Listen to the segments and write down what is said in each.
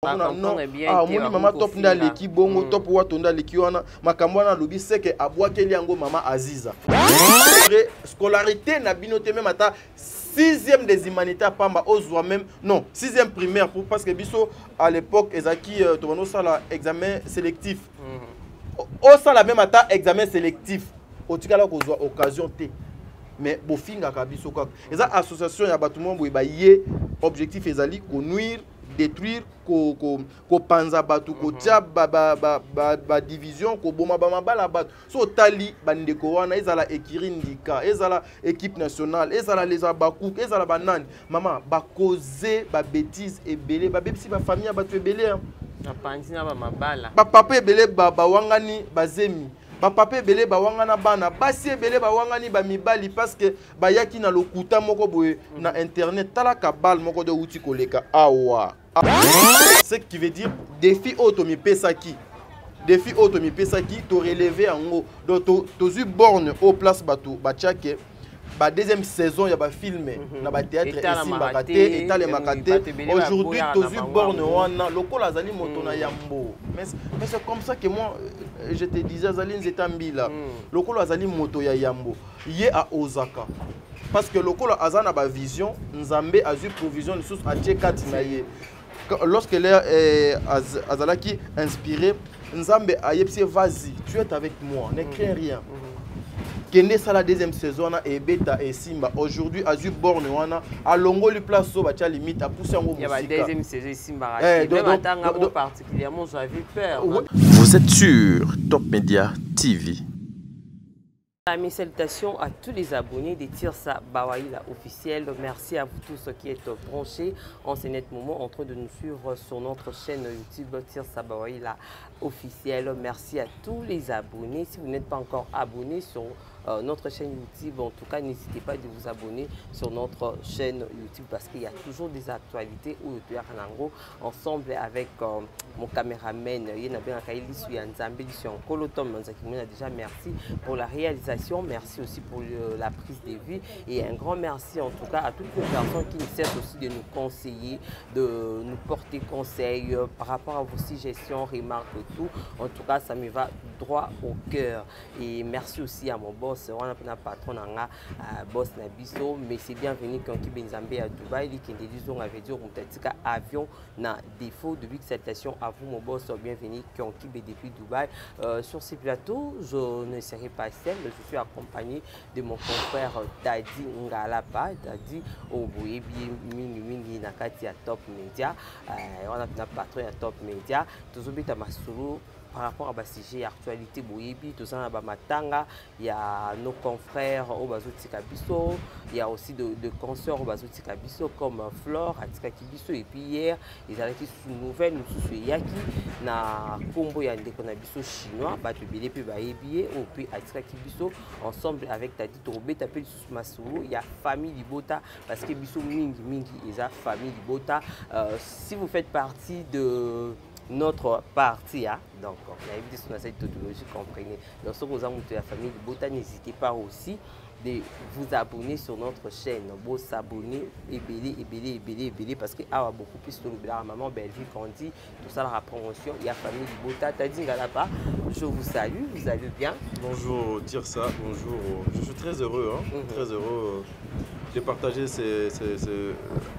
Non, moni mama top nda leki bongo top watonda leki wana makambo na lobi seke abwakeli yango mama Aziza. Scolarité na binote même ata 6e des humanités pamba ozwa même non 6e primaire pour parce que biso à l'époque ezaki tobano sala examen sélectif. O sala même ata examen sélectif. Otikala kozwa occasion te. Mais bofinga ka biso kaka. Eza association ya batu mombo ba yé objectif ezali ko nuire détruire ko panza batu ko tia ba division ko boma ba mabala batu so tali bandeko wana ezala ekirindika ezala équipe nationale ezala les abakouk ezala banani mama ba causer ba bêtises ebele ba bebisi ba famille batu ebele na panzina ba mabala ba papa ebele ba wangani bazemi ba papa ebele ba wangana bana basi ebele ba wangani ba mibali parce que ba yaki na lokuta moko boye na internet tala ka bal moko de outil koleka awa. Ce qui veut dire défi automi pesaki. Défi automi pesaki to relever en haut. Donc to zu borne au place bateau bachake ba deuxième saison ya ba filmer na ba théâtre ici Mbakate état les Makate. Aujourd'hui to zu borne wana lokola azali moto na yambo. Mais c'est comme ça que moi je te disais azali nzetambila. Lokola azali moto ya yambo. Yé à Osaka. Parce que lokola azana ba vision nzambe azu provision sous atie kati na ye. Lorsqu'elle est azalaki inspiré, Nzambe ayepsi vas-y, tu es avec moi, ne crains rien. Kende ça la deuxième saison et beta et simba aujourd'hui azu borne wana alongo li place so batia limite a pousser ngo musique. Il y a la deuxième saison simba. Donc particulièrement j'avais peur. Vous êtes sur Top Media TV. Mes salutations à tous les abonnés de Tirsa Bawaïla officiel. Merci à vous tous qui êtes branchés en ce net moment en train de nous suivre sur notre chaîne YouTube Tirsa Bawaïla officiel. Merci à tous les abonnés. Si vous n'êtes pas encore abonné sur notre chaîne YouTube, en tout cas, n'hésitez pas de vous abonner sur notre chaîne YouTube parce qu'il y a toujours des actualités où ensemble avec mon caméraman déjà merci pour la réalisation, merci aussi pour la prise de vue et un grand merci en tout cas à toutes les personnes qui nous servent aussi de nous conseiller, de nous porter conseil par rapport à vos suggestions, remarques et tout. En tout cas, ça me va droit au cœur et merci aussi à mon boss. On a un patron boss Nabiso, mais c'est bienvenu quand il est à Dubaï. Il y a avait dit un avion na défaut de exaltation à vous mon boss bienvenue quand il est depuis Dubaï. Sur ces plateaux, je ne serai pas seul, je suis accompagné de mon confrère Dadi Ngalapa, Dadi Oboye Mingi Nakati à Top Media. On a un patron à Top Media. Tous les Masulu. Par rapport à la sujet actualité boyebi tout ça na matanga il y a nos confrères au Bazouti Kabiso, il y a aussi de consoeurs au Bazouti Kabiso comme Flore Atika Kibiso et puis hier ils avaient une nouvelle nous sous yaki na combo ya ndeko na biso chinois ba tebele pe ba yebié au puis Atika Kibiso ensemble avec Tadi Torobé tapé sous Masulu il y a famille Libota parce que biso mingi ils a famille Libota si vous faites partie de notre partie, hein? Donc on a évité sur cette tautologie, comprenez. Donc si vous avez la famille de Bota, n'hésitez pas aussi de vous abonner sur notre chaîne. Vous s'abonner, ébélé, parce qu'il y a beaucoup plus de la maman Belgique on dit, tout ça la promotion. Il y a la famille de Bota, Tadi Ngalapa. Je vous salue, vous allez bien? Bonjour Tirsa, bonjour. Je suis très heureux, hein? Très heureux. De partager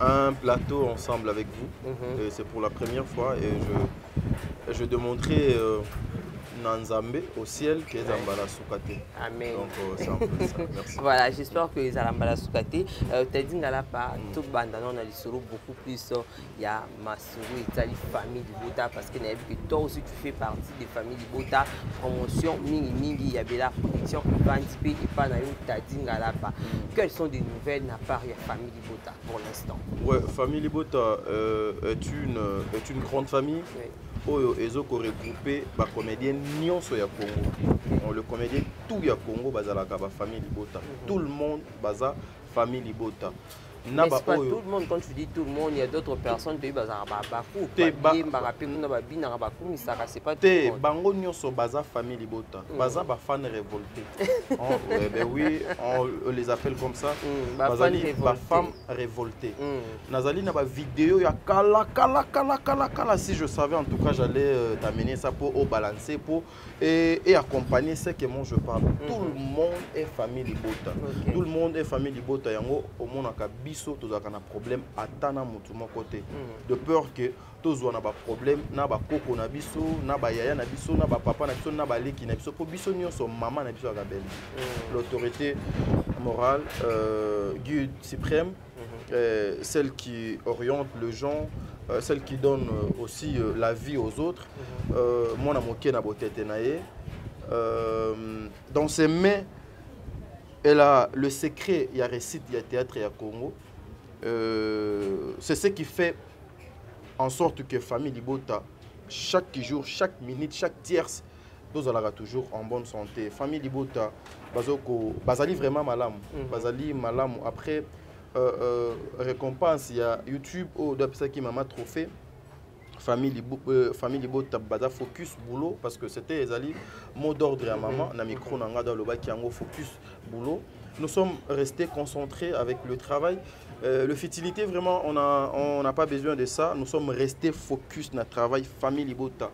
un plateau ensemble avec vous. C'est pour la première fois et je démontrer Nanzambe au ciel qui est Zambala Soukate. Amen. Donc c'est un peu ça. Merci. Voilà, j'espère que Zambala Soukate. Tu as dit tout bandana on a beaucoup plus. Il y a Masuru et Tali famille du Bota parce que toi aussi tu fais partie des familles du Bota. Promotion mingi il y a la protection et pas dans quelles sont des nouvelles à part la famille du Bota pour l'instant? Ouais, famille Bota est une grande famille. Oui. Ils ont regroupé les comédiens nyonso ya Congo. Le comédien tout ya Congo bazalaka ba famille Libota. Tout le monde baza famille Libota. na Mais ba c'est pas oyo tout le monde, quand tu dis tout le monde, il y a d'autres personnes qui c'est pas tout le te monde. bango nyonso baza famille libota baza ba fan révolté. Ben oui, on les appelle comme ça. Bazali ba femme révoltée. Nazali na ba vidéo ya kala si je savais en tout cas j'allais t'amener ça pour au balancer pour et accompagner ce que moi je parle. Tout le monde est famille libota. Tout le monde est famille libota yango au monde aka biso tozaka na problème atana mutu mon côté. De peur que tozwa na ba problème na ba koko na biso na ba yaya na biso na ba papa na biso na ba leki na biso po biso nyonso maman na biso aka belle. L'autorité morale guide suprême, celle qui oriente le genre, celle qui donne aussi la vie aux autres. Moi na moké na botete na ye. Dans ses mains, elle a le secret, il y a récit, il y a théâtre, il y a Congo. C'est ce qui fait en sorte que famille Libota, chaque jour, chaque minute, chaque tierce, nous allons toujours en bonne santé. Famille Libota, bazali vraiment malam. Bazali malam. Après, récompense, il y a YouTube, d'après qui m'a trophée. Famille Libota, baza focus boulot, parce que c'était les mot d'ordre à maman, na micro nanga dans le bas qui en focus boulot. Nous sommes restés concentrés avec le travail. Le fertilité, vraiment, on n'a pas besoin de ça. Nous sommes restés focus dans le travail. Famille Libota.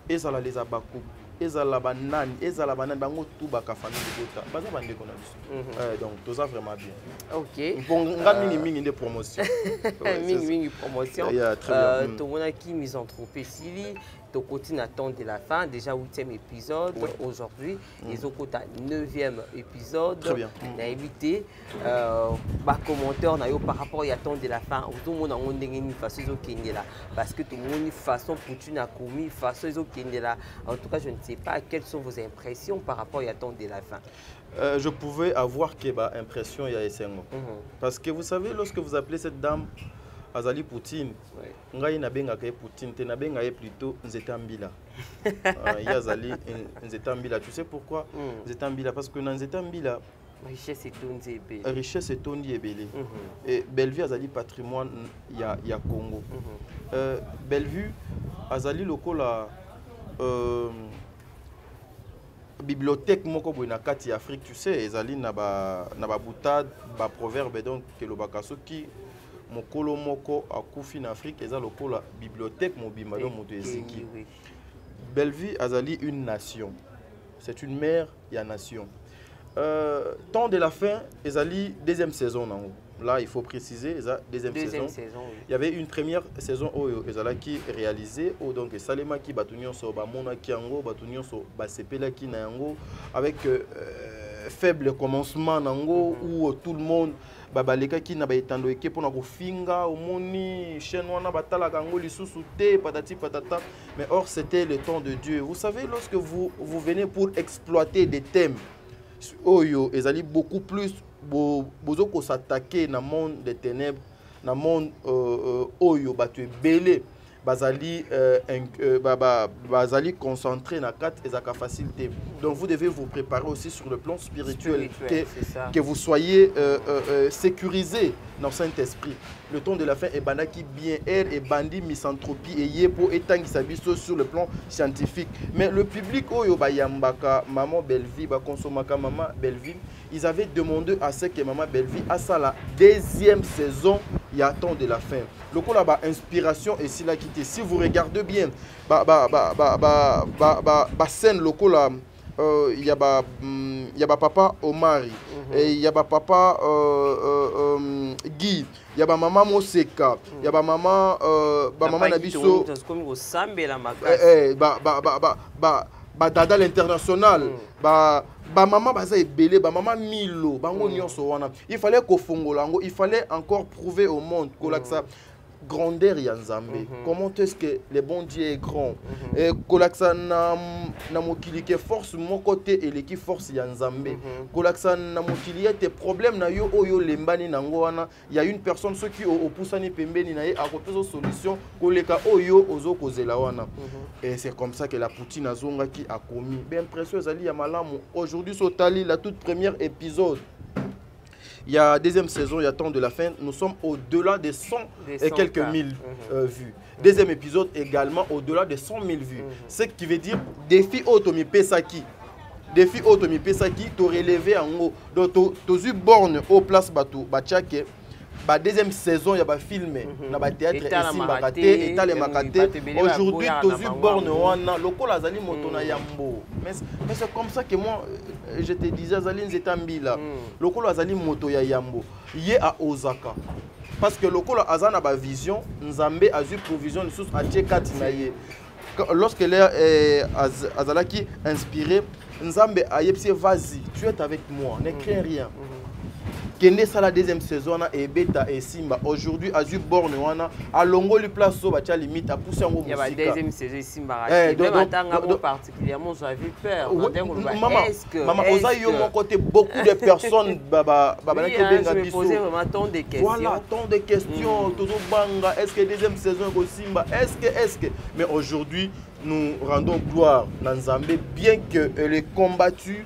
Et ça, les abakou. Et ça, la banane. Et ça, la banane. Bango tout baka famille Libota. Baza bande qu'on a vu. Donc, tout ça vraiment bien. Ok. Bon, on a mini de promotion. Mini promotion. Très bien. Tout le monde a qui misanthropie Sylvie. Ton continue attend de la fin, déjà 8e épisode. Aujourd'hui, ils ont côté 9e épisode. Très bien. On a évité commentaire par rapport à attendre de la fin. Tout le monde a une façon de là. Parce que tout le monde a une façon pour tu n'as commis, façon de là. En tout cas, je ne sais pas quelles sont vos impressions par rapport à attendre de la fin. Je pouvais avoir que impression il y a SNO. Parce que vous savez, lorsque vous appelez cette dame Azali Poutine, ngai na benga ke Poutine, te na benga plutôt Nzetambila. Yazali Nzetambila. Tu sais pourquoi Nzetambila? Parce que dans Nzetambila, richesse est tondi et belé. Et Bellevue Azali patrimoine ya Congo. Bellevue Azali lokola bibliothèque moko boy na kati Afrique, tu sais, Azali na ba boutade, ba proverbe donc que le bakasoki mokolo moko akufi na Afrique eza lokola bibliothèque mobimba do moto eziki. Bellevue Azali une nation. C'est une mère ya nation. Temps de la fin Azali deuxième saison nango. Là il faut préciser deuxième saison. Oui. Il y avait une première saison oyo ezala qui réalisé donc Salema ki batunyo so ba mona ki yango batunyo so ba sepela ki na yango avec faible commencement nango où tout le monde babaleka ki na ba etando eke pona ko finga omoni chaîne wana batala kango lisusu te patati patata, mais or c'était le temps de Dieu. Vous savez, lorsque vous venez pour exploiter des thèmes oyo ezali beaucoup plus bozoko s'attaquer na monde des ténèbres, na monde oyo batu belé bazali bazali concentré na quatre ezaka facilité. Donc vous devez vous préparer aussi sur le plan spirituel que vous soyez sécurisé dans Saint-Esprit. Le temps de la fin est banaki bien air et bandi misanthropie et yepo etangi sabiso sur le plan scientifique. Mais le public oyo bayambaka maman Bellevue ba consomaka maman Bellevue, ils avaient demandé à ce que maman Bellevue a ça la deuxième saison, il y a temps de la fin. Le coup là inspiration et si la quitter. Si vous regardez bien scène le coup là il y a papa Omari et il y a papa Guy, il y a maman Moseka, il y a maman Nabiso, Dada l'international, maman baza ebele, maman Milo, bango nyonso wana. Il fallait qu'au Fongolango, il fallait encore prouver au monde que ça grandeur ya Nzambe. Comment est-ce que le bon Dieu est grand? Et kolaksa na mokili ke force mon côté et l'équipe force ya Nzambe. Kolaksa na mokili tes problèmes na yo oyo lembani nango wana. Il y a une personne ceux qui au pusani pembeni na ye a côté solution koleka oyo ozo kozela wana. Et c'est comme ça que la Poutine azonga qui a commis. Bien précieux ali ya malamu. Aujourd'hui sotali la toute première épisode. il y a deuxième saison, il y a temps de la fin, nous sommes au-delà des 100 et quelques mille vues. Deuxième épisode également au-delà des 100 000 vues. Ce qui veut dire défi Otomi Pesaki. Défi Otomi Pesaki, tu relevé en haut. Donc tu as borne au place Batou, Bachake. La deuxième saison, il y a un film, il y a un théâtre ici, aujourd'hui, tu as borne le col Azali Motona Yambo. Mais c'est comme ça que moi, je te disais, Azali Nzetambila. Le col Azali Moto Yambo. Il est à Osaka. Parce que le col Azana a vision, Nzambe a eu provision de sources à Tchekatinaye. Lorsqu'elle est Azalaki inspirée, Nzambe a dit vas-y, tu es avec moi, ne crains rien. Kende ça la deuxième saison et Beta et Simba aujourd'hui a eu borne wana a longo li place so bacha limite a pousser en musique. Il y a la deuxième saison Simba raté. Même attends particulièrement j'avais peur. Maman oza yo mon côté beaucoup de personnes baba je me posais vraiment tant de questions. Voilà, tant de questions Tozo banga est-ce que deuxième saison ko Simba est-ce que mais aujourd'hui nous rendons gloire dans Nzambe bien que elle est combattue.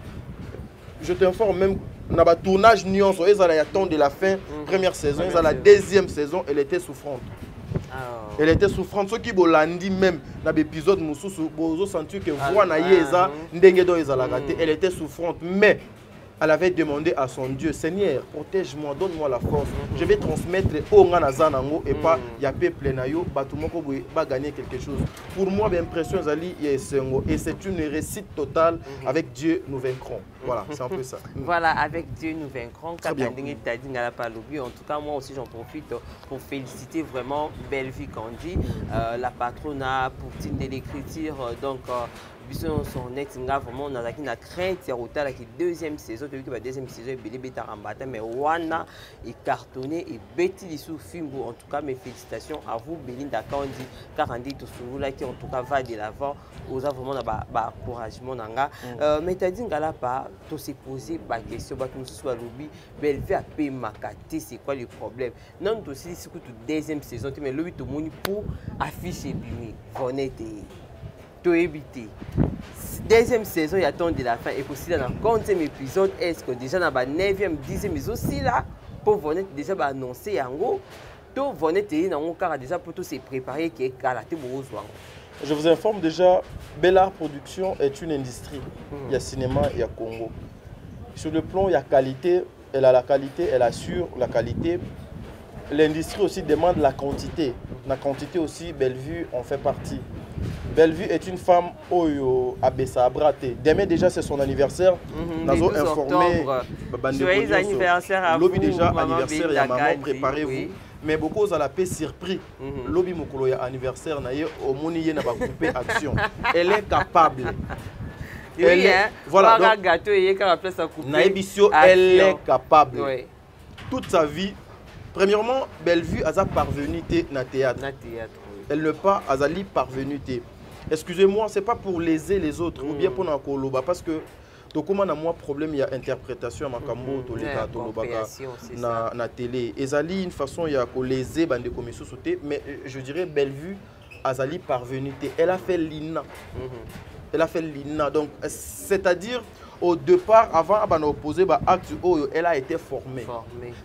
Je t'informe même dans le tournage Nyon, il y a temps de la fin, première saison, il y a la deuxième saison, elle était souffrante. Elle était souffrante. Ce qui bolandi même dans l'épisode, vous sentez que elle était souffrante. Mais elle avait demandé à son Dieu, Seigneur, protège-moi, donne-moi la force. Je vais transmettre au Nganazanango et pas Yapé Plenayo, Batumoko va gagner quelque chose. Pour moi, l'impression et c'est une réussite totale. Avec Dieu, nous vaincrons. Voilà, c'est un peu ça. Voilà, avec Dieu, nous vaincrons. En tout cas, moi aussi, j'en profite pour féliciter vraiment Bellevue Kandi, la patronne pour de l'écriture. Donc, son ex vraiment on a la crainte la deuxième saison la deuxième saison mais wana est cartonné et bêti sous Fimbo. En tout cas mes félicitations à vous Belinda Kandi car Kandi tout là qui en tout cas va de l'avant aux vraiment encouragement nanga mais t'as dit ngala pas to se poser ba question ba tout soit lobby Bellevue a payé makati c'est quoi le problème non aussi c'est que deuxième saison mais lobby tout monde pour afficher bimi honnête to éviter. Deuxième saison, il y a temps de la fin et aussi dans le 40e épisode, est-ce que déjà dans le 9e, 10e, mais aussi là, pour venir déjà annoncer en gros, tout venir déjà pour tout se préparer qui est kalaté besoin. Je vous informe déjà, Bellard Production est une industrie. Il y a cinéma, il y a Congo. Sur le plan, il y a qualité, elle a la qualité, elle assure la qualité. L'industrie aussi demande la quantité. La quantité aussi, Bellevue en fait partie. Bellevue est une femme Oyo Abessa Abraté. Demain déjà c'est son anniversaire. Nous avons informé. Joyeux anniversaire à vous. Lobby déjà anniversaire, il y a maman, préparez-vous. Mais beaucoup ont la paix surpris. Lobby Mokolo y a anniversaire, au Moni n'a pas coupé action. Elle est capable. Elle est, voilà. Elle est capable. Toute sa vie. Premièrement, Bellevue a parvenu na théâtre. Elle ne pas Azali parvenu. Excusez-moi, c'est pas pour léser les autres ou bien pour na koloba parce que donc comment na moi problème il y a interprétation à makambo toleka tolobaka na télé. Ezali une façon il y a ko léser bande commission sauté mais je dirais Bellevue Azali parvenu. Elle a fait l'INA. Elle a fait l'INA donc c'est-à-dire au départ avant à opposer acte elle a été formée.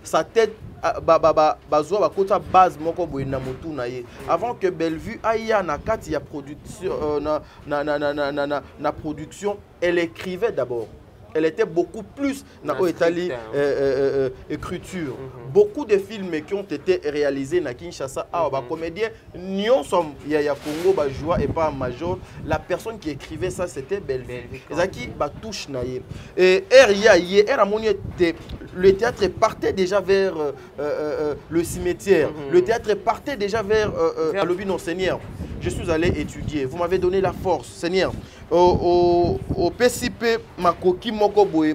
Sa tête base avant que Bellevue aille na kati ya production na production elle écrivait d'abord. Elle était beaucoup plus dans l'écriture. Beaucoup de films qui ont été réalisés à Kinshasa, comédien, Nyon som ya Congo joie et pas major. La personne qui écrivait ça c'était Bellevue. Ezaki ba touche naie. Et le théâtre partait déjà vers le cimetière. Le théâtre partait déjà vers le but non Seigneur. Je suis allé étudier. Vous m'avez donné la force, Seigneur. Au PCP, ma coquille,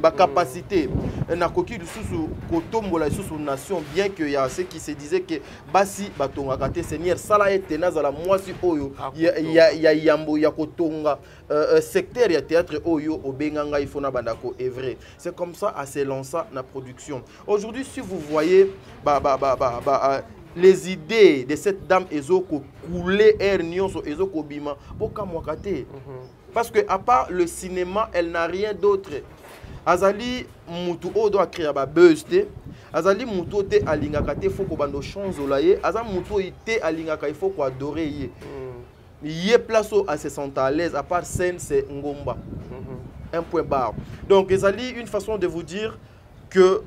ma capacité, na coquille sous kotombola sous nation, bien qu'il y a ceux qui se disaient que basi batonga kate Seigneur, ça là est tenaz à la moisi oyo, ya yambo ya kotonga secteur ya théâtre oyo obenganga il faut na bandako est vrai. C'est comme ça à se lancer na production. Aujourd'hui, si vous voyez les idées de cette dame ezoko couler air nyonso ezoko bima boka mwakate. Parce que à part le cinéma, elle n'a rien d'autre. Azali mutu odo a créé ba buzz. azali muto te alingaka te faut ko bando chanzola ye aza muto te alingaka il faut ko adorer ye ye place à se sentir à l'aise à part scène c'est ngomba un point barre donc ezali une façon de vous dire que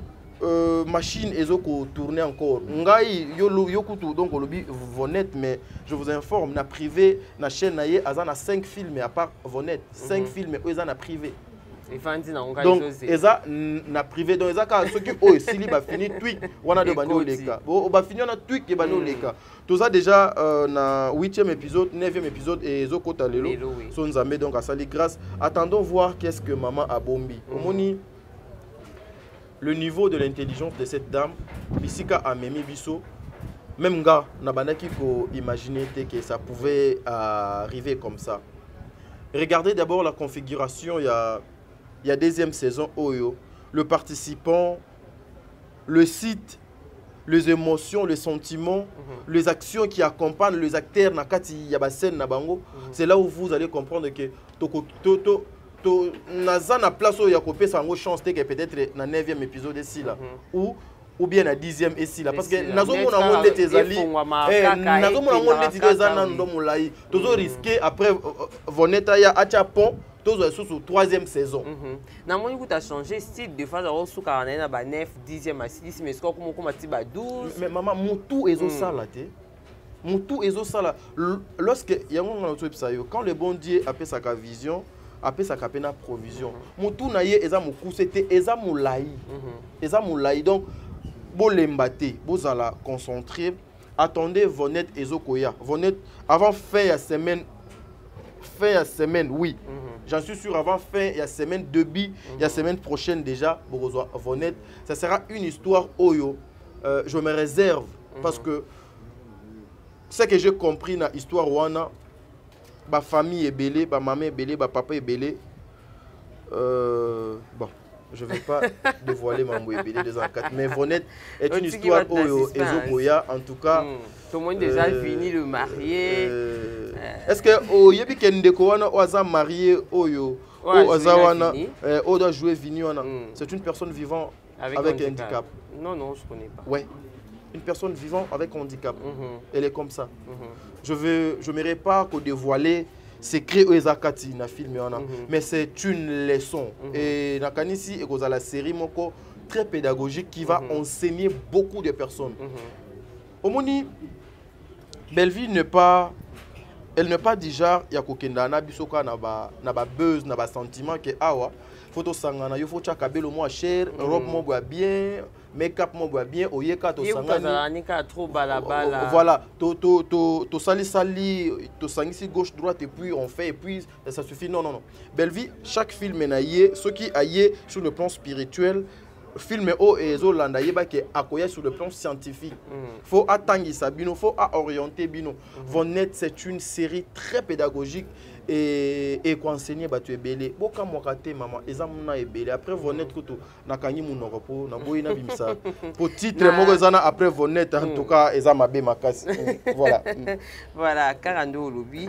machine ezoko tourner encore ngai yokutu donc olobi Vonette mais je vous informe na privé na chaîne na ye azana 5 films à part Vonette 5 films eza na privé donc eza na privé donc eza ka soki o sili ba fini tweet wana de bani oleka bo ba fini na tweet ke bani oleka tout ça déjà na 8e épisode 9e épisode et ezoko talelo so nzambe donc asali grâce attendons voir qu'est-ce que maman a bombi omoni le niveau de l'intelligence de cette dame, Bissika a Memi Bisso, même gars, Nabanaki ko imaginer que ça pouvait arriver comme ça. Regardez d'abord la configuration, il y a deuxième saison Oyo, le participant, le site, les émotions, les sentiments, les actions qui accompagnent les acteurs, Nakati Yabasen Nabango, c'est là où vous allez comprendre que naza na place où il y a copé sa chance que peut-être na 9e épisode ici là ou bien na 10e ici là parce que nazo mona monde tezali nazo mona monde tezana ndo mulai tozo risquer après Vonette ya acha pont tozo sous 3e saison na moni ku ta changer style de fois au sous 49 na ba 9 10e à 6 mais score comme ti ba 12 mais maman mutu ezo sala te mutu ezo sala lorsque yango ngana to epsa yo quand le bon Dieu appelle sa vision après ça capena provision mutu na ye eza mukuse te eza mulai donc bolembate bozala concentré attendez Vonette ezokoya Vonette avant fin ya semaine oui j'en suis sûr avant fin ya semaine début ya semaine prochaine déjà bokozwa Vonette ça sera une histoire oyo je me réserve parce que ce que j'ai compris na histoire wana ba famille est belé, ba maman est belé, ba papa est belé. Bon, je ne vais pas dévoiler ma mouille belé des enquêtes, mais Vonette est une histoire Oyo Ezokoya, en tout cas. Tout le monde déjà fini le marié. Est-ce que Oyebi Kendeko wana oza marié Oyo Ozawana doit jouer Vignoana? C'est une personne vivant avec un handicap. Non, je ne connais pas. Ouais. Une personne vivant avec handicap. Elle est comme ça. Je n'aimerais pas dévoiler secret Ezakati na film mais c'est une leçon. Et Nakanisi est la série moko très pédagogique qui va enseigner beaucoup de personnes. Omoni Belleville elle n'est pas du genre ya kokenda na bisoka na ba buzz na ba sentiment que awa photo sangana yo faut chakabelo mo cher robe mo bien make-up mo bien oyeka to sangani trop balabala voilà to sali to sangisi gauche droite et puis on fait et puis ça suffit non Belleville chaque film na yé ce qui a yé sur le plan spirituel film o ezolanda yeba ke akoya sur le plan scientifique faut atangisa bino faut orienter bino Vonette c'est une série très pédagogique et ko enseigner batu ebele boka mwakate mama ezamuna ebele après Vonette kuto nakanyi munoko po na boyi na bimsa pour titre moko ezana après Vonette en tout cas ezamabe makasi voilà voilà karando lobi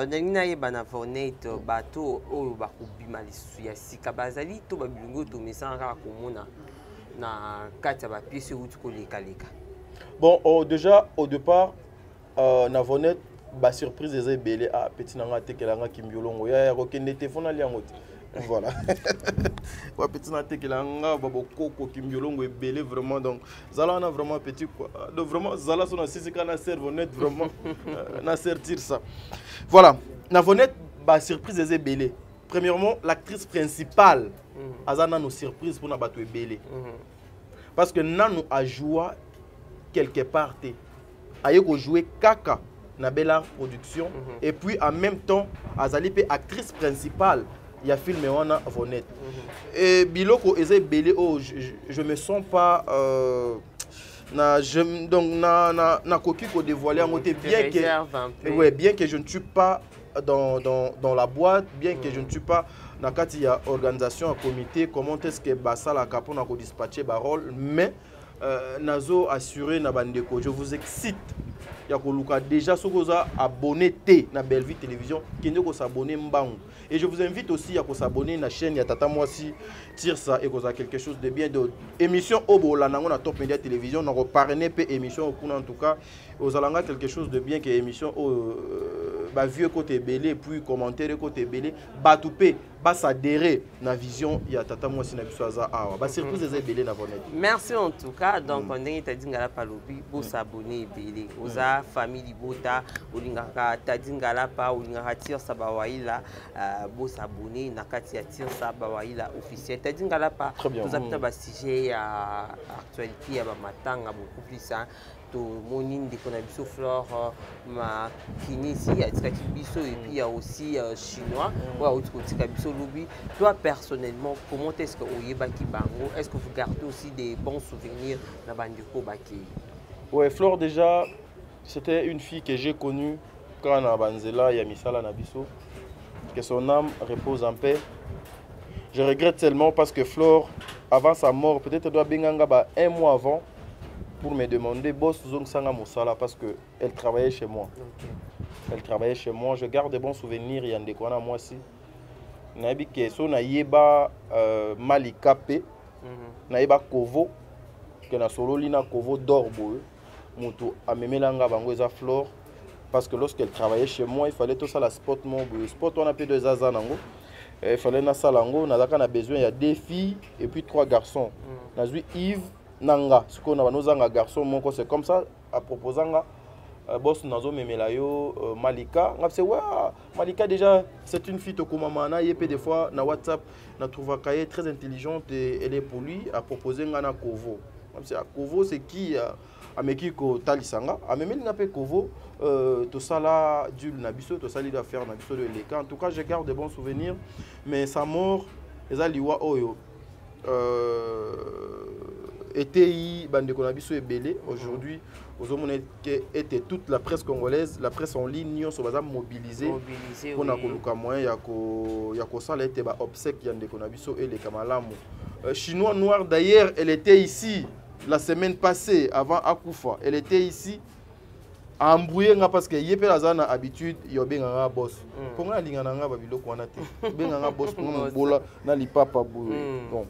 nangina yeba na Vonette bato oyo bakubima lisusu ya sika bazali to babilungo to mesanga komona na kati ba pièce ou ko leka. Bon déjà au départ na Vonette ba surprise des belé a petit nanga tekelanga kimbiolongo ya rokende téléphone ali yangote voilà wa petit na tekelanga babo koko kimbiolongo belé vraiment donc zala on a vraiment petit quoi donc vraiment zala son sisi kana ser Vonette vraiment na sortir ça voilà na Vonette ba surprise des belé premièrement l'actrice principale azana nos surprises pour na bato belé parce que nanu a joué quelque part te ayeko jouer kaka na Bella Production et puis en même temps azali pe actrice principale il y a film wana Vonette et biloko eze belé je me sens pas na koki ko dévoiler en côté bien que je ne suis pas dans la boîte bien que je ne suis pas na kati ya organisation à comité comment est-ce que basala kapona ko dispatcher ba rôle mais nazo assurer na bandeko je vous excite ya koluka déjà ce que ça abonné T na Bellevue Télévision qui ne ko s'abonner mbangu. Et je vous invite aussi à s'abonner à la chaîne ya Tata Mwasi tire ça et que quelque chose de bien de émission Obola nango na Top Media Télévision na parrainer pe émission en tout cas aux alanga quelque chose de bien que émission ba vieux côté belé puis commentaire côté belé ba toupé ba s'adhérer na vision ya Tata Mwasi na biso aza awa ba surtout des belé na bonnet. Merci en tout cas donc on est t'a dit ngala palobi bo s'abonner belé oza famille libota olingaka t'a dit ngala pa olingaka tire sa bawaila bo s'abonner na kati ya tire sa bawaila officiel t'a dit ngala pa nous avons ba sujet ya actualité ya ba matanga beaucoup plus ça to monine de konabiso flore ma kinisi ya biso et puis il y a aussi chinois ou autre biso lobi. Toi personnellement comment est-ce que oyebaki bango, est-ce que vous gardez aussi des bons souvenirs na bandeko baki? Ouais, Flore déjà c'était une fille que j'ai connue quand na banzela ya misala na biso, que son âme repose en paix. Je regrette tellement parce que Flore avant sa mort peut-être doit benganga ba un mois avant pour me demander boss zong sanga mosala parce que elle travaillait chez moi. Okay. Elle travaillait chez moi. Je garde de bons souvenirs. Yande kwana moi aussi. Nabi ke so na yeba Malika P. Na yeba Kovo que na solo lina Kovo dorbo. Mutu amemelanga bango eza Flore parce que lorsqu'elle travaillait chez moi, il fallait tout ça la spot mon spot on a peu de zaza nango. Il fallait na salango, na zaka na besoin il y a 2 filles et puis 3 garçons. Na zui Yves Nanga, ce qu'on a nos garçons, c'est comme ça, à proposant boss nazo memelayo Malika, on ouais Malika déjà c'est une fille to mamana yep des fois na WhatsApp na trouva kaye très intelligente et elle est pour lui à proposer ngana Kovo. Kovo c'est qui ameki ko talisanga, amemeli na pe Kovo to sala du na biso to sali doit faire na biso de l'écart. En tout cas, je garde de bons souvenirs mais sa mort eza liwa oyo ETI, bande konabiso ebele aujourd'hui aux hommes était toute la presse congolaise, la presse en ligne sont mobilisée pour na koluka moyen ya ko sala était ba obsèque yande konabiso et les kamalamu chinois noir d'ailleurs elle était ici la semaine passée avant Akufa elle était ici à embrouiller parce que yepé la zana habitude yo benga boss pour nga lingana nga ba biloko wana te benga boss pour bola na lipapa boy bon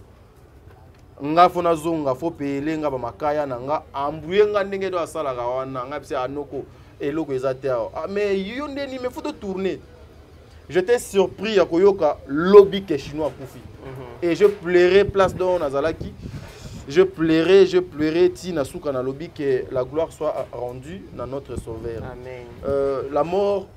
nga fona zonga fo pele nga ba makaya na nga ambuye nga ndenge do asala ka wana nga pse anoko eloko ezate awa mais yo ndeni me faut de tourner. J'étais surpris ya koyoka lobby ke chinois kufi et je pleurais place dans Nazalaki. Je pleurais ti na suka na lobby que la gloire soit rendue dans notre sauveur. Amen. La mort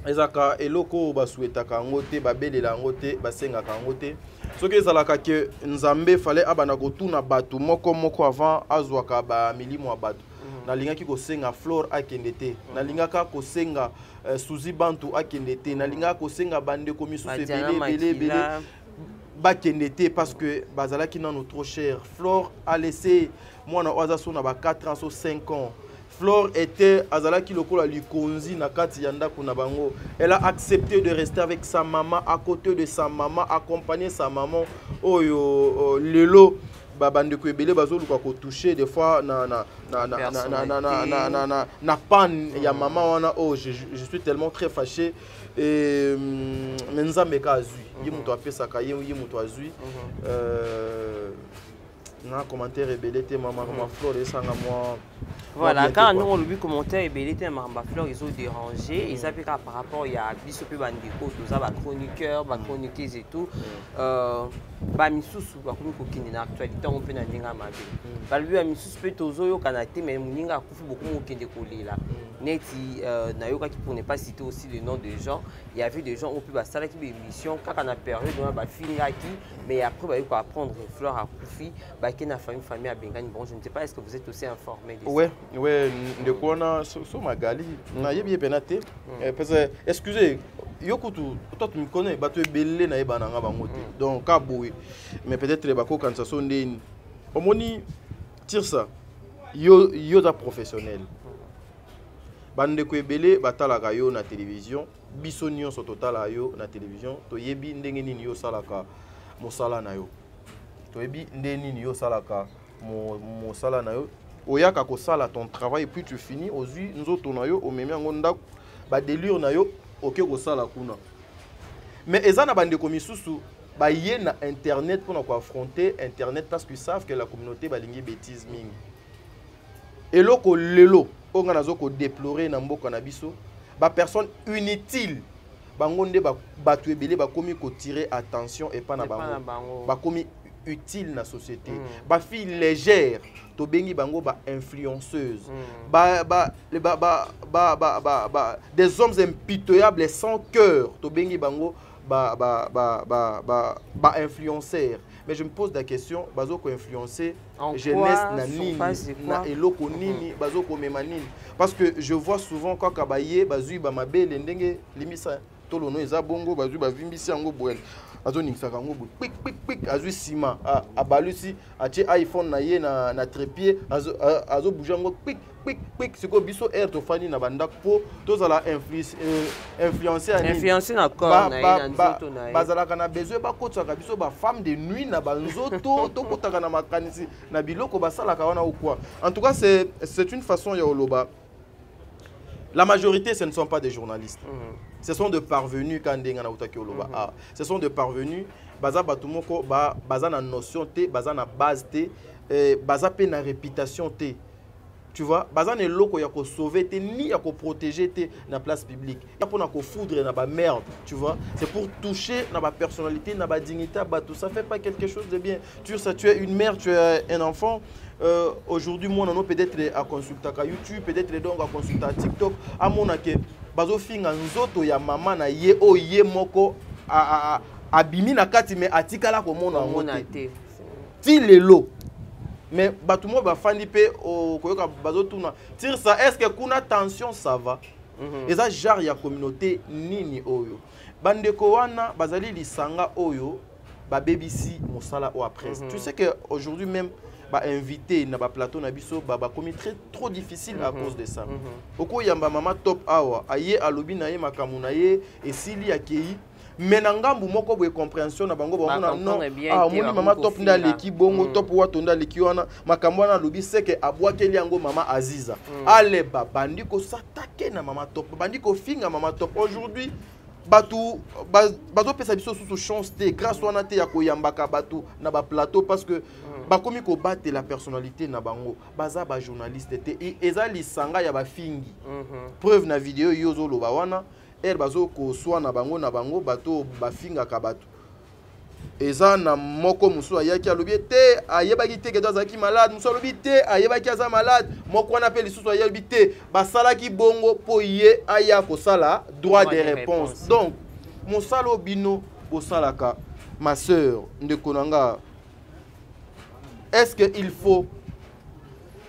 ezaka eloko basuetaka ngote babelela ngote basengaka ngote soki ezalaka ke nzambe fallait abana kotuna bato moko avant azwaka ba milimo ya bato nalingaki kosenga Flore akende te nalingaka kosenga Suzi Bantu akende te nalingaka kosenga bandeko misusu ebele bakende te parce que bazalaki nano trop cher. Flore a laissé moi na oazaso na ba 4 ans 5 ans. Flore était azalaki lokola likonzi na kati yanda kuna bango. Elle a accepté de rester avec sa maman, à côté de sa maman, accompagner sa maman. Oyo lelo babandeko ebele bazoluka ko toucher des fois na panne ya maman wana. Oh je suis tellement très fâché et nzambe ka azui yimuto apesa ka yimuto azui na commentaire ebele te maman Flore esanga moi. Voilà, quand nous on le commentaire ebelité mamba Flore ils ont dérangé et ça fait par rapport il y a bisope bandiko tout ça ba chroniqueur ba chroniqueuse et tout ba misusu ba komi ko kindi na actualité on peut na ndinga mabe ba lui a misusu pe tozo yo kanate mais muninga kufu beaucoup mo kende ko lela neti na yo qui pour ne pas citer aussi le nom des gens il y avait des gens on peut ba sala qui be émission quand on a période on ba finga qui mais après ba yo ko apprendre Flore à kufi ba qui na famille à Bengani. Bon je ne sais pas est-ce que vous êtes aussi informé de ça. Ouais, de quoi on a sur Magali, na yebi penate. Parce que excusez, yokutu, toi tu me connais, bah tu es belé na yeba nanga bangote. Donc kaboué, mais peut-être les bako quand ça sonne des, omoni tire ça, yo da professionnel. Bande ko belé batala gayo na télévision, bisonio so total ayo na télévision, to yebi ndenge nini yo salaka mosala na yo. To yebi ndenge nini yo salaka mosala na yo. oyaka kosala ton travail et puis tu finis ozwi nzoto na yo omemi yango ndako ba délire na yo oke kosala kuna. Mais eza na bande ko misusu ba yé na internet pour na affronter internet parce qu'ils savent que la communauté balingi bêtise mingi. Eloko lelo onga nazo ko déplorer na mboka na biso ba personne inutile bango nde batu ebele bakomi ko tirer attention et pas na bango bakomi utile na société ba fille légère to bengi bango ba influenceuse des hommes impitoyables sans cœur to bengi bango ba influenceur. Mais je me pose la question, bazo ko influencer jeunesse na nini na eloko nini bazo ko mema nini, parce que je vois souvent quand kabaye bazui ba mabele ndenge limisa tolono eza bongo bazui ba vimbisi yango boel azo ningisaka yango bo pik pik pik azui sima abalusi atie iPhone na ye na trépied azo bouger yango pik pik pik siko biso air to fani na banda po tozala influencer na corps na nzoto na ye bazalaka na besoin bakotaka biso ba femme de nuit na banzoto to kotaka na makanisi na biloko basalaka wana ou quoi. En tout cas c'est une façon ya oloba. La majorité, ce ne sont pas des journalistes. Ce sont des parvenus quand ce sont des parvenus. Baza batumoko baza na notion te, baza na base te, baza pe na réputation te. Tu vois, baza ne loko ya ko sauver te ni ya ko protéger te na place publique. Ya pour na ko foudre na ba merde, tu vois. C'est pour toucher na ba personnalité, na ba dignité, tout ça fait pas quelque chose de bien. Tu es une mère, tu es un enfant. Aujourd'hui, moi, on peut-être à consulter à YouTube, peut-être donc à consulter à TikTok. À mon avis, bazo finga nzoto ya mama na ye o ye moko abimi na kati mais atikala ko mona te. Ti lelo. Mais batumo ba fandi pe o koyoka bazo tuna. Tire ça, est-ce que kuna tension ça va? Et ça genre ya communauté nini oyo. Bandeko wana bazali lisanga oyo ba BBC mosala o après. Tu sais que aujourd'hui même invité na ba plateau na biso ba commis trop difficile à cause de ça. Oko yamba mama top awa aye alobi na ye makamu na ye esili akei menangambu moko boye compréhension na bango ba non moni mama top nda leki bongo top wato nda leki wana makambo wana alobi c'est que abwakeli yango mama Aziza ale ba bandi ko s'attaquer na mama top bandi ko finga mama top. Aujourd'hui bato pesa biso sous chance te grâce wana te ya koyambaka bato na ba plateau parce que bakomi ko battre la personnalité na bango baza ba journaliste te eza lisanga ya ba fingi preuve na vidéo yozo loba wana bazo ko swa na bango bato ba finga ka bato eza na moko musu ayaki alobi te ayebaki te ke azaki malade musu alobi te ayebaki aza malade moko wana pe lisusu ayebi te basalaki bongo po ye aya kosala droit de réponse. Donc mosalo bino osalaka ma sœur ndeko nanga, est-ce que il faut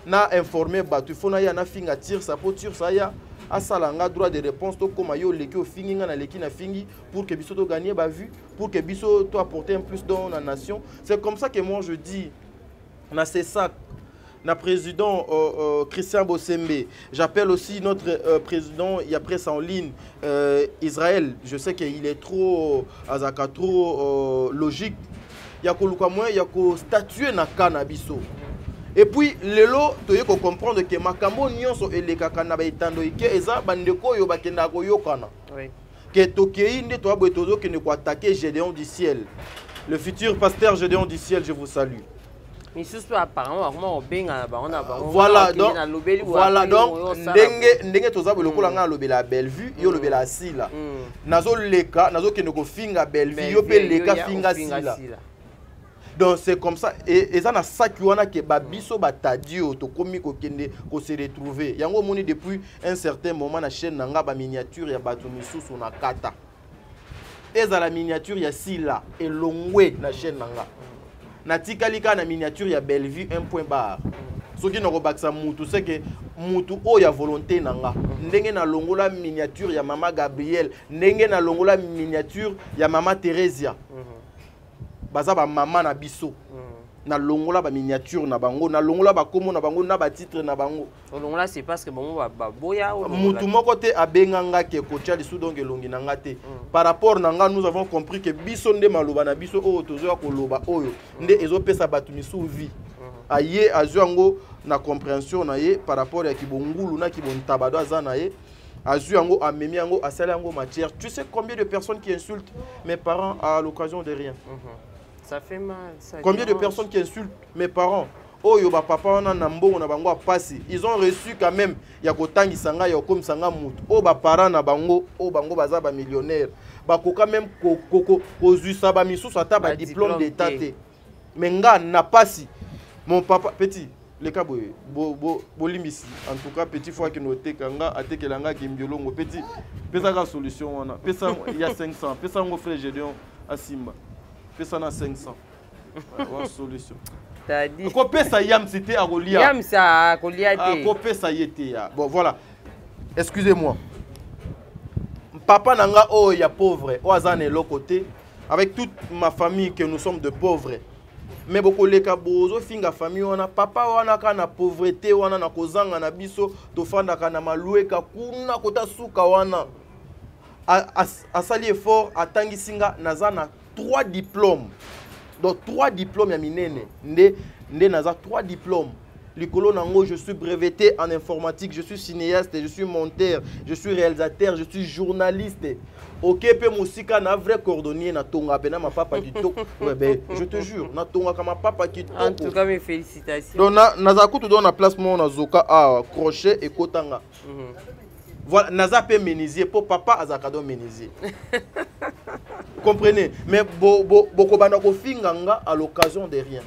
na informer bato il faut na ya na finga tire ça pour tire ça ya asalanga droit de réponse to koma yo leki o fingi nga na leki na fingi pour que biso to gagner ba vue, pour que biso to apporter un plus dans la nation. C'est comme ça que moi je dis na c'est ça na président Christian Bossembe. J'appelle aussi notre président, il y a presse en ligne Israël. Je sais qu'il est trop azaka trop logique. Il y a ko luka moins, il y a ko statuer na cannabis. Et puis lelo to yeko comprendre que makambo nyonso elekaka na ba itando ike eza bandeko yo bakenda ko yokana. Oui. Que tokei nde to abo tozo ke ne ko attaquer Gédéon du ciel. Le futur pasteur Gédéon du ciel, je vous salue. Mais surtout apparemment benga ba on a ba. Voilà donc ndenge toza lokola nga lobela Bellevue yo lobela Asila. Nazo leka nazo ke ne ko finga Bellevue yo pe leka finga Sila. Donc c'est comme ça et ça na sakiwana ke babiso batadio to komi ko kende ko se retrouver yango moni depuis un certain moment na chaîne nanga ba miniature ya bato misusu na kata eza la miniature ya Sila elongwe na chaîne nanga na tikalika na miniature ya Bellevue un point barre soki na ko baksa mutu c'est que mutu o ya volonté nanga ndenge na longola miniature ya mama Gabriel ndenge na longola miniature ya mama Theresia baza ba mama na biso na longola ba miniature na bango na longola ba komo na bango na ba titre na bango longola c'est parce que bango ba boya o mutu moko te abenganga ke kocha lisu donc elongi nanga te par rapport nanga nous avons compris que biso nde maloba na biso o tozo ya koloba oyo nde ezo pesa batu misu vie aye azwango na compréhension na ye par rapport à kibongulu na kibontabado aza na ye azu yango amemi yango asala yango matière. Tu sais combien de personnes qui insultent mes parents à l'occasion de rien? Ça fait mal. Ça combien de personnes qui insultent mes parents? Oh yo ba papa wana na mbongo na bango apasi. Ils ont reçu quand même ya kotangisa nga ya comme sanga mutu. Oh ba parents na bango, oh bango baza ba millionnaire. Ba koka même kozuisa ba misusu ata ba diplôme d'état te. Mais nga na pasi. Mon papa petit le cas bolimbisi en tout cas petit fois que noté kanga atekelanga kimbiolongo petit pesa ka solution wana. Pesa il y a 500. Pesa ngo frère Gédéon asimba. Pesa na 500. Ouais, solution. T'as dit. Kopesa yam c'était à Golia. Yam ça à Golia. Kopesa yete ya. Bon voilà. Excusez-moi. Papa nanga oh ya pauvre. O azane l'autre côté avec toute ma famille que nous sommes de pauvres. Mais beaucoup les kabozo finga famille wana papa wana kana pauvreté wana na kozanga na biso to fanda kana malueka kuna kota suka wana. Asali effort atangi singa nazana 3 diplômes. Donc 3 diplômes ya minene. Nde naza 3 diplômes. Likolo nango, je suis breveté en informatique, je suis cinéaste, je suis monteur, je suis réalisateur, je suis journaliste. Ok, pe musika na vrai cordonnier na tonga pena ma papa kitoko. Ouais ben, je te jure, na tonga kama papa kitoko. En tout cas, mes félicitations. Donc naza kutu do na place mo na zoka a crochet et kotanga. Voilà, naza pe menuisier pour papa azakado menuisier. Comprenez? Mais beaucoup bana ko finganga à l'occasion de rien.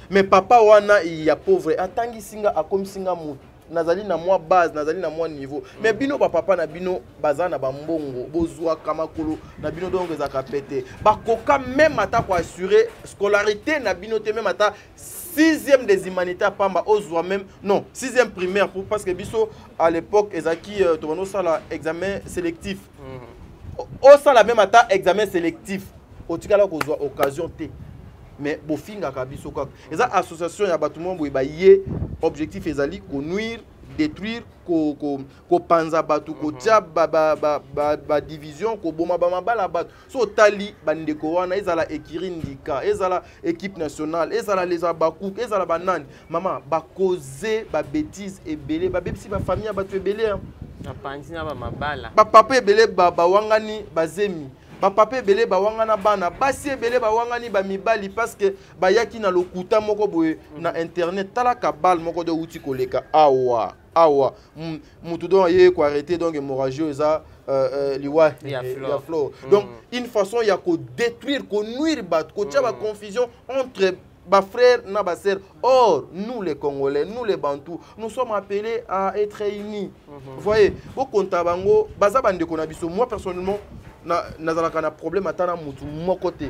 Mais papa wana il y a pauvre atangi singa akom singa mutu. Nazali na moi base, nazali na moi niveau. Mais bino papa na bino bazana ba mbongo, bozwa kamakolo na bino donc ezaka pété. Ba koka même ata pour assurer scolarité na bino te même ata 6e des humanités pamba ozwa même non, 6e primaire pour parce que biso à l'époque ezaki tobano sala examen sélectif. Au sala même ata examen sélectif. Otikala kozwa occasion te. Mais bofinga kabiso kaka eza association ya batu mombo ba yé objectif ezali ko nuire détruire ko panza batu ko tia ba division ko boma ba mabala batu so tali bandeko wana ezala ekirindika ezala équipe nationale ezala les abakou ezala banani mama ba causer ba bêtises ebele ba bebisi ba famille batu ebele na panzi na ba mabala ba papa ebele ba wangani bazemi ba papa ebele ba wangana bana basi ebele ba wangani ba mibali parce que ba yaki na lokuta moko boye na internet tala ka bal moko de outil koleka awa mutu don ye ko arrêter donc hémorragie eza liwa ya flore donc une façon ya ko détruire ko nuire bat ko tia ba confusion entre ba frères na ba sœurs. Or nous les Congolais, nous les Bantous, nous sommes appelés à être unis. Vous voyez, au kontabango baza bande ko na biso moi personnellement nazalaka na problème atana mutu mon côté.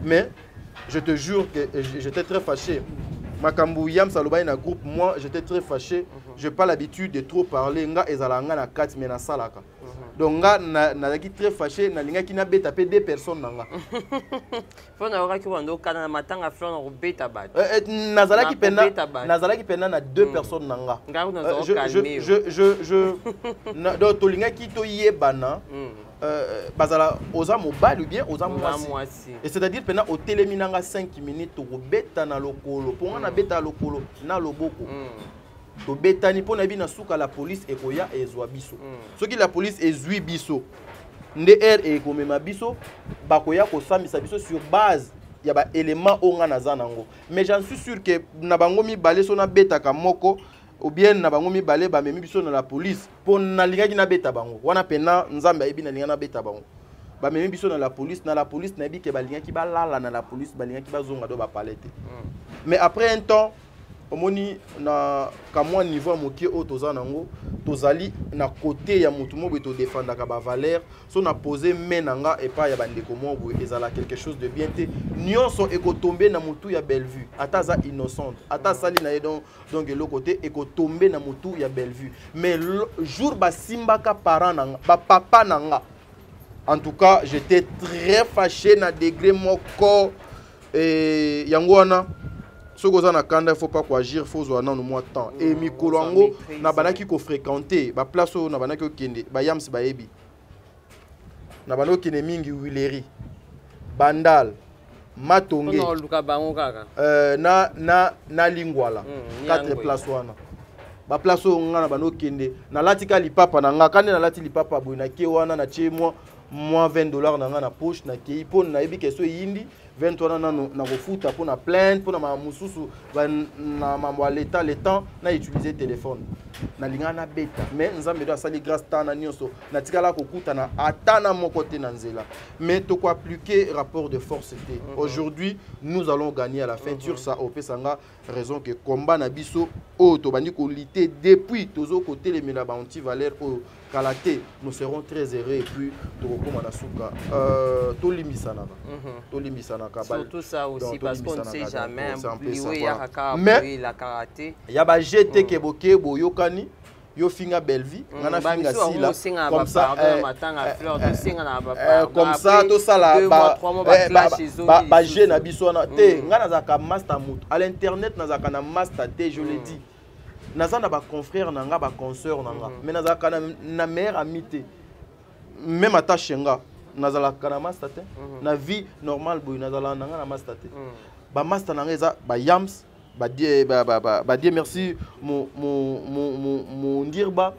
Mais je te jure que j'étais très fâché. Makambu yam salobai na groupe moi j'étais très fâché. Je n'ai pas l'habitude de trop parler nga ezalanga na 4 mais na salaka. Donc nga nazaki très fâché na linga ki na beta pe 2 personnes nanga. Faut na ora ki wando kana matanga flon na beta bat. Nazalaki pena na 2 personnes nanga. Je donc to linga ki to yebana. Bazala oza mobile ou bien oza mwasi. Et c'est-à-dire pena au téléminanga 5 minutes to beta na lokolo. Pour na beta lokolo na loboko. To betani po na bi na suka la police ekoya ezwa biso. Soki la police ezwi biso. Nde e komema biso bakoya ko samisa biso sur base ya ba élément onga na zanango. Mais j'en suis sûr que na bango mi balé so na beta ka moko ou bien na bango mi balé ba memi biso na la police po na linga ki na beta bango. Wana pena nzambe ayibi na linga na beta bango. Ba memi biso na la police na bi ke ba linga ki ba lala na la police ba linga ki ba zonga do ba palete. Mais après un temps omoni na kamwa niveau mokie o tozanango tozali na côté ya mutu mo to défendre ka ba valeur so na poser menanga et pas ya bandeko mo bo ezala quelque chose de bien te nyonso ekotomber na mutu ya Bellevue ataza innocente ata sali na donc le côté ekotomber na mutu ya Bellevue mais jour ba simbaka parent nanga ba papa nanga en tout cas j'étais très fâché na degré moko et yango wana ce que na kanda il faut pas quoi agir faut zo na no moi temps et mikolongo na banaki ko fréquenter ba place na banaki okende ba yams ba yebi na banaki kende mingi Willery Bandal Matonge na Lingwala 4 places wana ba place ngana bano kende na latika lipapa na nga kande na lati lipapa boy na ke wana na tie moi $20 na nga na poche na ke ipon na yebi keso yindi 20 wana na kofuta pour na plainte pour na mamususu na mambo l'état le temps na utiliser téléphone na linga na beta mais nzambe do asali grâce tana nyonso na tikala kokuta na atana mon côté na nzela mais to ko appliquer rapport de force té aujourd'hui nous allons gagner à la fin sur ça au pesanga raison que combat na biso o to bandi ko lutter depuis tozo côté les mena ba anti valeur au kalaté nous serons très heureux et puis to kokoma na suka to limisana surtout ça aussi donc, parce qu'on ne sait jamais mais la karaté ya ba jeté ke boke boyokani yo finga Bellevue ngana finga sila comme ça comme ça tout ça là ba jeune na biso na te ngana za ka master mout à l'internet na za ka na master te je le dis naza na ba confrère na nga ba consoeur na nga mais naza ka na meilleure amitié même attache nga nazala ka na master te na vie normale boy nazala na nga na master te ba master na nga eza ba yams ba die merci mon dirba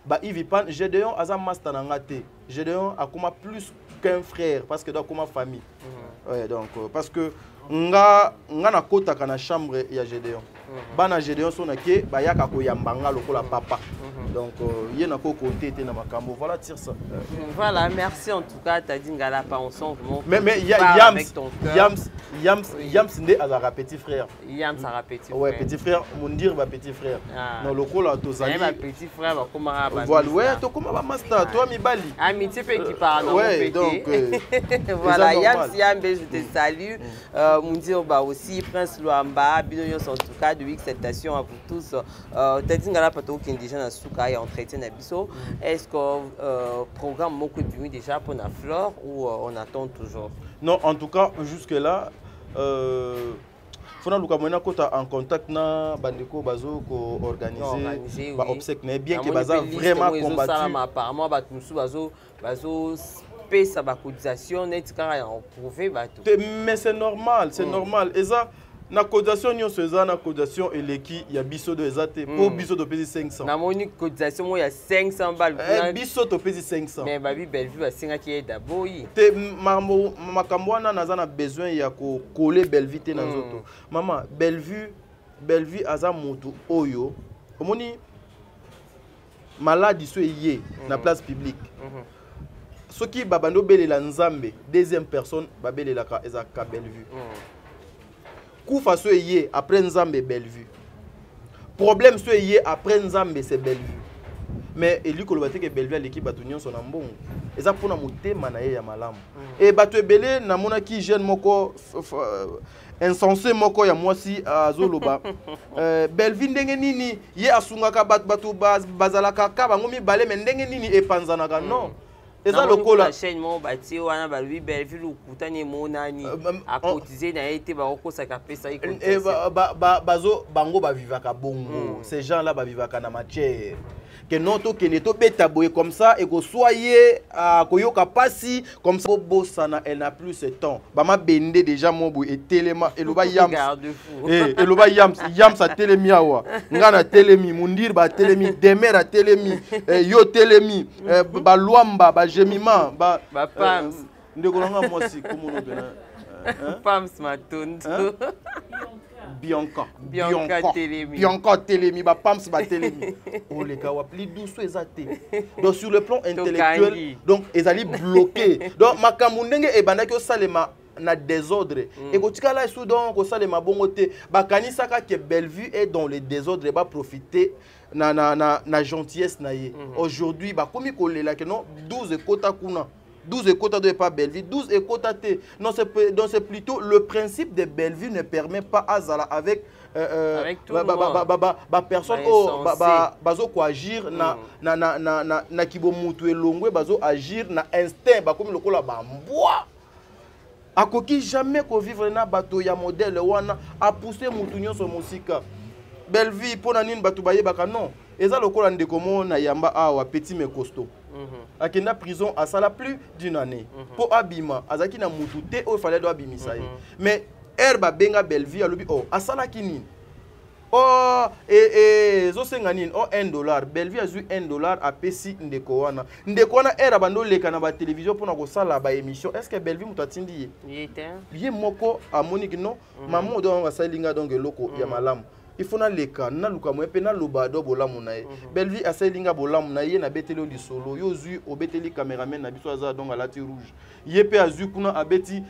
ba Ivipan Gédéon aza master na nga te Gédéon akoma plus qu'un frère parce que donc comme famille ouais donc parce que nga na kota kana chambre ya Gédéon bana Gédéon sonake ba yaka ko yambanga lokola papa donc yé na ko côté te na makambo voilà tire ça voilà merci en tout cas t'as dit ngala pas ensemble mais Yams ndé azara petit frère Yams a petit frère ouais petit frère mon dire ba petit frère non lokola tozali ba petit frère ba koma ba voilà ouais to koma ba master toi mibali amitié pe qui parle ouais donc voilà Yams je te salue mon dire bah aussi Prince Luamba binoyo en tout cas de acceptation à vous tous t'as dit ngala pato qui déjà na suka et entretien na biso est-ce que programme moko depuis déjà pour la flore ou on attend toujours? Non en tout cas jusque là fona luka mona kota en contact na bandeko bazo ko organiser ba obsèque mais bien que baza vraiment combattu apparemment ba musu bazo pesa ba cotisation net kara en prouver bato mais c'est normal et ça na cotisation nyonso eza na cotisation eleki ya biso do ezate pour biso to pesi 500 na moni cotisation mo ya 500 balles biso to pesi 500 mais babi Bellevue basinga ki eda boyi te makambo wana naza na besoin ya ko coller Bellevue te na nzoto mama Bellevue aza moto oyo omoni maladi so yé na place publique soki babando belela nzambe deuxième personne babelela ka ezaka Bellevue Koufa so yé après Nzambe Bellevue. Problème so yé après Nzambe c'est Bellevue. Mais eli kolobate que Bellevue l'équipe batunyon son ambon. Eza pona motema na ye ya malamu. Et batu ebele na mona ki jeune moko insensé moko ya mwasi azoloba. Bellevue ndenge nini ye asungaka batu bazalaka ka bango mibale mais ndenge nini epanzanaka non. Eza lokola chaîne mo bati wana ba lui Bellevue lukutani monani a cotiser na été ba okosaka pesa iko bazo bango ba vivaka bongo ces gens là ba vivaka na matière que non to kene to beta boye comme ça et ko soyez koyoka pasi comme ça bosana elle n'a plus ce temps ba ma bende déjà mo boye et telema eloba yams eloba yams a telemi awa ngana telemi mundir ba telemi demer a telemi yo telemi ba luamba ba gemima ba pams ndeko nga mosi komono bena pams matondo Bianca Telemi ba pams ba Telemi on les kawa plus douce ezate donc sur le plan intellectuel donc ezali bloqué donc makambo ndenge e bandaki o salema na désordre et kotika la sous donc ko salema bongo te bakanisaka que Bellevue est dans le désordre ba profiter na gentillesse na ye aujourd'hui ba komi kolela que non 12 kota kuna 12 écoutes de pas Bellevue, 12 écoutes. Non, c'est plutôt le principe de Bellevue ne permet pas à Zala avec tout le monde. Personne bazo ko agir na kibo mutu elongwe bazo agir na instinct ba comme lokola ba mbwa. Akoki jamais ko vivre na bato ya modèle wana a pousser mutu nyonso musika. Bellevue pona nini bato baye baka non. Eza lokola ndeko mo na yamba awa petit mais costaud. akenda prison asala plus d'une année po abima azaki na mutu te o fallait do abimisa ye mais herba benga Bellevue alobi oh asala kinini oh zo senga nini oh $1 Bellevue azu $1 apesi ndeko wana era bando leka na ba télévision pona ko sala ba émission est-ce que Bellevue mutu atindi ye moko amoniki non maman do nga salinga donc loko ya malamu il faut na leka na luka mo pe na lobado bolamu na ye Bellevue asalinga bolamu na ye na beteli li solo yo zui obeteli cameraman na biso aza donc alati rouge ye pe azu kuna abeti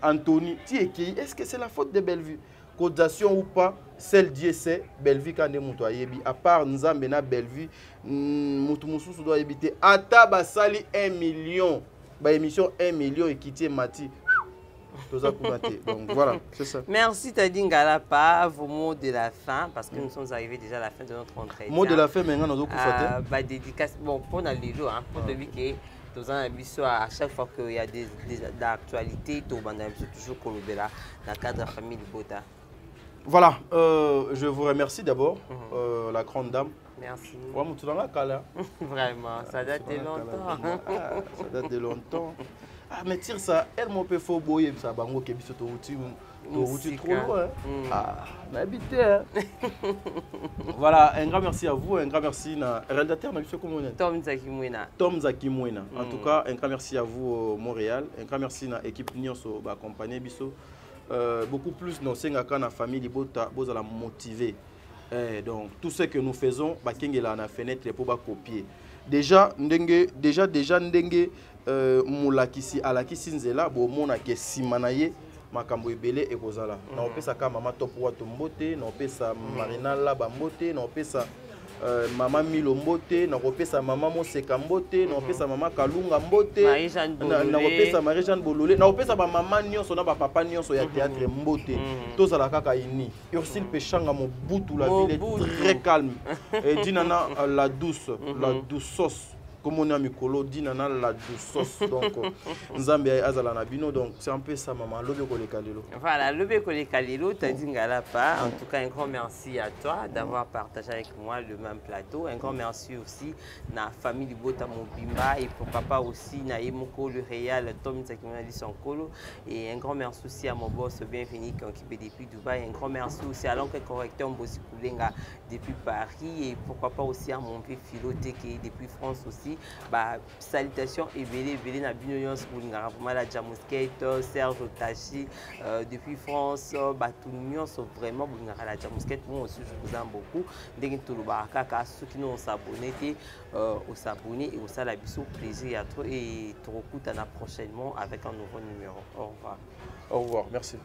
Anthony ti eki est-ce que c'est la faute de Bellevue cotisation ou pas celle d'IEC Bellevue quand mutu ayebi à part nzambe na Bellevue mutu mususu doit éviter ata basali 1 million ba émission 1 million et quitter Mati. Donc voilà, c'est ça. Merci Taddy Ngalapa. Vos mots de la fin, parce que nous sommes arrivés déjà à la fin de notre entretien. Mots de la fin, maintenant nous avons dédicace. Bon, pour la Lilo, pour te dire que nous avons à chaque fois qu'il y a des actualités, toujours dans le cadre de la famille de Bota. Voilà, je vous remercie d'abord, la grande dame. Merci. Vraiment, ça date de longtemps. Ça date de longtemps. Ah, mais tire ça, elle m'a fait faux boyer, ça bango qui est trop loin. Ah, m'habiter. Voilà, un grand merci à vous, un grand merci à réalisateur, Tom Zakimwena. Tom Zakimwena. En tout cas, un grand merci à vous, Montréal. Un grand merci à l'équipe Nyonso, accompagné Bisso. Beaucoup plus dans la famille, vous allez motiver. Donc, tout ce que nous faisons, la na fenêtre pour copier. Déjà, ndenge mulakisi alakisi nzela bo mona ke simanaye makambo ebele ekozala na opesa ka mama top wato mbote na opesa marina la bambote na opesa mama Milo mbote na opesa mama Moseka mbote na opesa mama Kalunga mbote na opesa Marie-Jeanne Bololé na opesa ba mama nyonso na ba papa nyonso ya théâtre mbote tozala kaka ini Ursule Pechanga Mobutu la ville est très calme et dinana la douce sauce comme on a mikolo dinana la douce donc nzambe azala na bino donc c'est un peu ça maman lobe ko le kalelo. Voilà, lobe ko le kalelo Taddy Ngalapa. En tout cas un grand merci à toi d'avoir partagé avec moi le même plateau. Un grand merci aussi na famille du Bota Mobimba et pour papa aussi na Yemoko le réal Tom Zakimwena Lisonkolo et un grand merci aussi à mon boss bienvenu qui est depuis Dubaï. Un grand merci aussi à l'oncle correcteur Mbosi Koulenga depuis Paris et pourquoi pas aussi à mon père Philoté qui est depuis France aussi. Salutations et belé na bino nyonso bolinga vraiment la Jamuskate Serge Otachi depuis France tout nyonso vraiment bolinga la Jamuskate moi aussi je vous aime beaucoup ndenge toloba kaka ceux qui nous s'abonner au s'abonner et au sala biso plaisir à toi et te recoutana prochainement avec un nouveau numéro. Au revoir. Au revoir, merci.